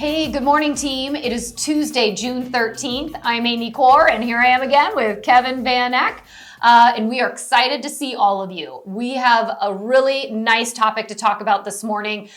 Hey, good morning, team. It is Tuesday, June 13th. I'm Amy Corr, and here I am again with Kevin Van Eck. And we are excited to see all of you. We have a really nice topic to talk about this morning.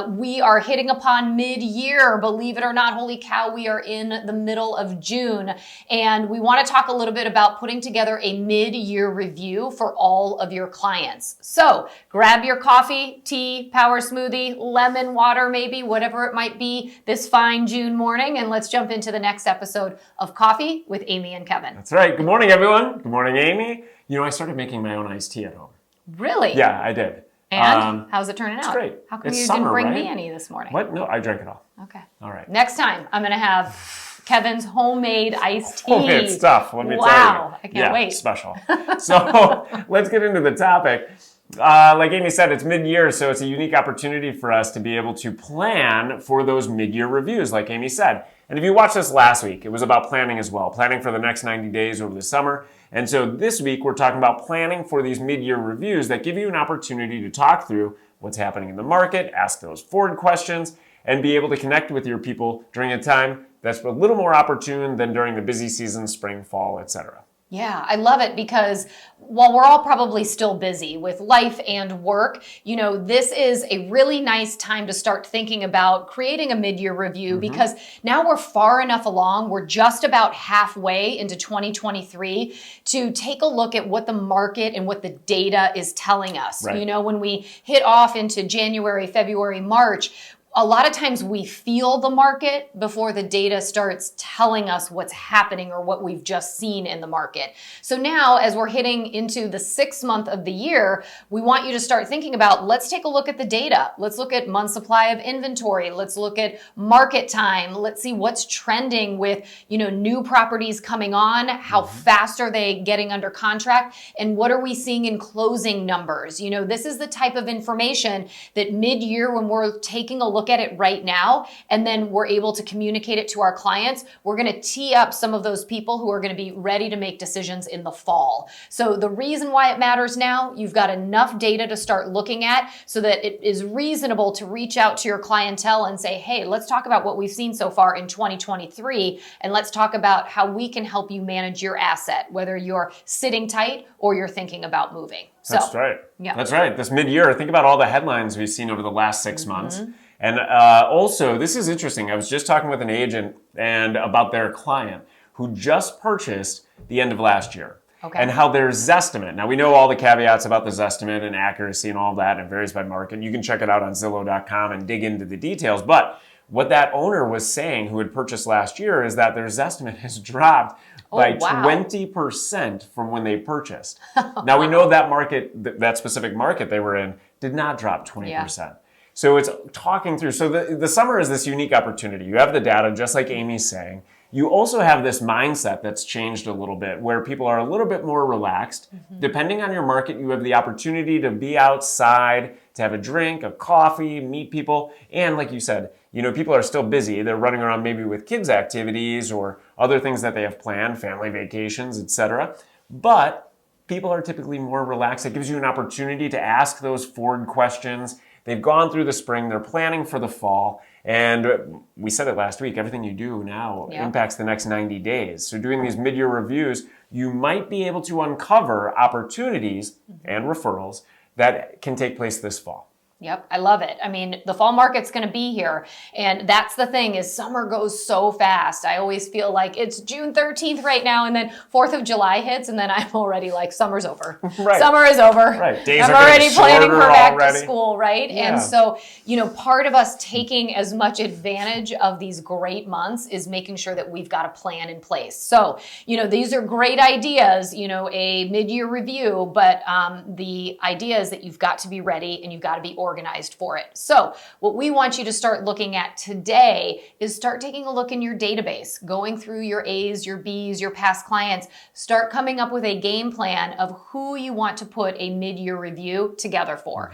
We are hitting upon mid-year. Believe it or not, holy cow, we are in the middle of June. And we want to talk a little bit about putting together a mid-year review for all of your clients. So grab your coffee, tea, power smoothie, lemon water, maybe, whatever it might be this fine June morning. And let's jump into the next episode of Coffee with Amy and Kevin. That's right. Good morning, everyone. Good morning, Amy. You know, I started making my own iced tea at home. Really? Yeah, I did. And how's it turning out? It's great. How come It's you summer, didn't bring right? me any this morning? What? No, I drank it all. Okay. All right. Next time, I'm going to have Kevin's homemade iced tea. Homemade stuff, let me tell you. Wow, I can't wait. Special. So let's get into the topic. Like Amy said, it's mid-year, so it's a unique opportunity for us to be able to plan for those mid-year reviews, like Amy said. And if you watched this last week, it was about planning as well, planning for the next 90 days over the summer. And so this week, we're talking about planning for these mid-year reviews that give you an opportunity to talk through what's happening in the market, ask those forward questions, and be able to connect with your people during a time that's a little more opportune than during the busy season, spring, fall, etc. Yeah, I love it because while we're all probably still busy with life and work, you know, this is a really nice time to start thinking about creating a mid-year review because now we're far enough along. We're just about halfway into 2023 to take a look at what the market and what the data is telling us. Right. You know, when we hit off into January, February, March, a lot of times we feel the market before the data starts telling us what's happening or what we've just seen in the market. So now, as we're hitting into the 6th month of the year, we want you to start thinking about, let's take a look at the data. Let's look at month supply of inventory. Let's look at market time. Let's see what's trending with, you know, new properties coming on. How fast are they getting under contract? And what are we seeing in closing numbers? You know, this is the type of information that mid-year, when we're taking a look at it right now, and then we're able to communicate it to our clients, we're going to tee up some of those people who are going to be ready to make decisions in the fall. So the reason why it matters now, you've got enough data to start looking at so that it is reasonable to reach out to your clientele and say, hey, let's talk about what we've seen so far in 2023, and let's talk about how we can help you manage your asset, whether you're sitting tight or you're thinking about moving. That's right. Yeah. That's right. This mid-year, think about all the headlines we've seen over the last 6 months. And also, this is interesting. I was just talking with an agent and about their client who just purchased the end of last year. Okay. And how their Zestimate. Now, we know all the caveats about the Zestimate and accuracy and all that, and it varies by market. You can check it out on Zillow.com and dig into the details. But what that owner was saying, who had purchased last year, is that their Zestimate has dropped by 20% from when they purchased. Now, we know that market, that specific market they were in, did not drop 20%. Yeah. So it's talking through. So the summer is this unique opportunity. You have the data, just like Amy's saying. You also have this mindset that's changed a little bit, where people are a little bit more relaxed. Depending on your market, you have the opportunity to be outside, to have a drink, a coffee, meet people. And like you said, you know, people are still busy. They're running around maybe with kids' activities or other things that they have planned, family vacations, etc. But people are typically more relaxed. It gives you an opportunity to ask those forward questions. They've gone through the spring, they're planning for the fall, and we said it last week, everything you do now impacts the next 90 days. So doing these mid-year reviews, you might be able to uncover opportunities and referrals that can take place this fall. Yep, I love it. I mean, the fall market's going to be here. And that's the thing, is summer goes so fast. I always feel like it's June 13th right now, and then 4th of July hits, and then I'm already like, summer's over. Right. Summer is over. Right. Days I'm are already planning for back already. to school, right? Yeah. And so, you know, part of us taking as much advantage of these great months is making sure that we've got a plan in place. So, you know, these are great ideas, you know, a mid-year review, but the idea is that you've got to be ready and you've got to be organized for it. So what we want you to start looking at today is start taking a look in your database, going through your A's, your B's, your past clients, start coming up with a game plan of who you want to put a mid-year review together for.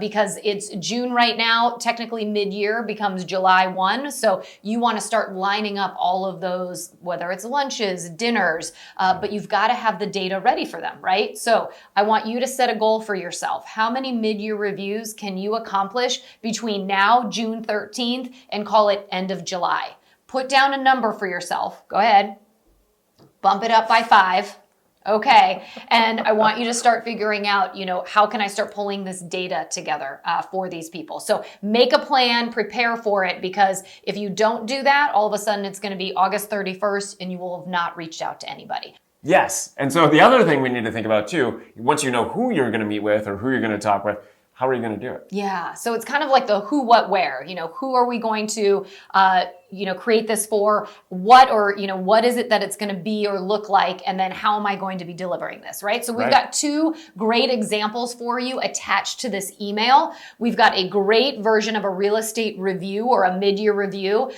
Because it's June right now, technically mid-year becomes July 1. So you want to start lining up all of those, whether it's lunches, dinners, but you've got to have the data ready for them, right? So I want you to set a goal for yourself. How many mid-year reviews can can you accomplish between now, June 13th, and call it end of July? Put down a number for yourself. Go ahead. Bump it up by 5. Okay. And I want you to start figuring out, how can I start pulling this data together for these people? So make a plan, prepare for it, because if you don't do that, all of a sudden it's going to be August 31st and you will have not reached out to anybody. Yes. And so the other thing we need to think about too, once you know who you're going to meet with or who you're going to talk with, how are you going to do it? Yeah. So it's kind of like the who, what, where. Who are we going to, create this for? What what is it that it's going to be or look like? And then how am I going to be delivering this, right? So we've got 2 great examples for you attached to this email. We've got a great version of a real estate review or a mid-year review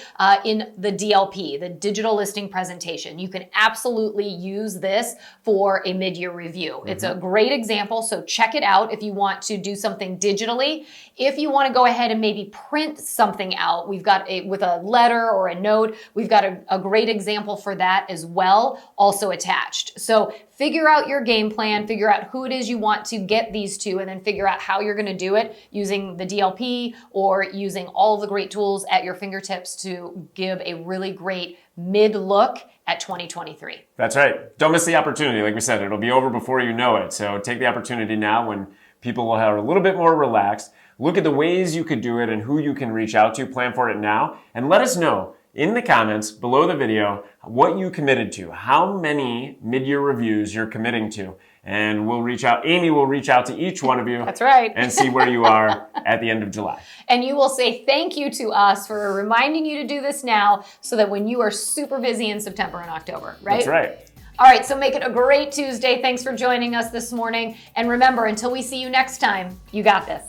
in the DLP, the digital listing presentation. You can absolutely use this for a mid-year review. It's a great example. So check it out if you want to do something digitally. If you want to go ahead and maybe print something out, we've got with a letter or a note, we've got a great example for that as well, also attached. So figure out your game plan, figure out who it is you want to get these to, and then figure out how you're going to do it using the DLP or using all the great tools at your fingertips to give a really great mid-look at 2023. That's right. Don't miss the opportunity. Like we said, it'll be over before you know it. So take the opportunity now when people will have a little bit more relaxed. Look at the ways you could do it and who you can reach out to. Plan for it now. And let us know in the comments below the video what you committed to, how many mid-year reviews you're committing to. And we'll reach out. Amy will reach out to each one of you. That's right. And see where you are at the end of July. And you will say thank you to us for reminding you to do this now so that when you are super busy in September and October, right? That's right. All right, so make it a great Tuesday. Thanks for joining us this morning. And remember, until we see you next time, you got this.